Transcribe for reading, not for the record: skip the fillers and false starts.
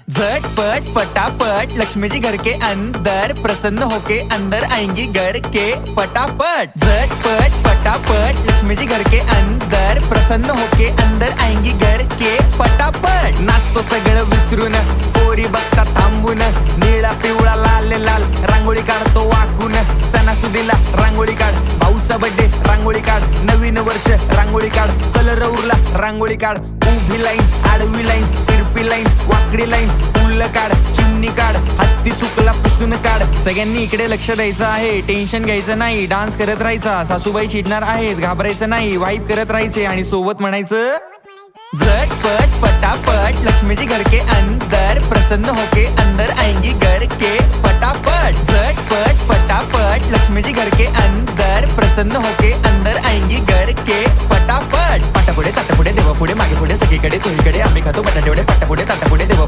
झटपट पटापट लक्ष्मी जी घर के अंदर प्रसन्न होके अंदर आएंगी घर के पटापट। झटपट पटापट लक्ष्मी जी घर के अंदर प्रसन्न होके अंदर आएंगी घर के पटापट। नाचतो सगळं विसरून पोरी बघता थांबून निळा पिवळा लाल लाल रांगोळी काढतो वाकून। सणासुदीला रांगोळी काढ, भाऊचा बर्थडे रांगोळी काढ, नवीन वर्ष रांगोळी काढ, कलर उरला रांगोळी काढ, उभी लाईन आडवी लाईन तिरपी लाईन वाकडी लाईन फुल काढ, चिमणी काढ, हत्ती चुकला पुसून काढ। सगळ्यांनी इकडे लक्ष द्यायचं आहे, टेन्शन घ्यायचं नाही, डान्स करत राहायचा। सासूबाई चिडणार आहेत, घाबरायचं नाही, वाईब करत राहायचे आणि सोबत म्हणायचं झटपट पटापट लक्ष्मी जी घर के अंदर प्रसन्न होके अंदर आएंगी घर के पटापट। झटपट पटापट लक्ष्मी जी घर के अंदर प्रसन्न होके अंदर आएंगी घर के पटापट। पाटापुढे ताटापुढे देवापुढे मागे पुढे सगळीकडे चोहीकडे आम्ही खातो बटाटेवडे पाटापुढे ताटापुढे देवा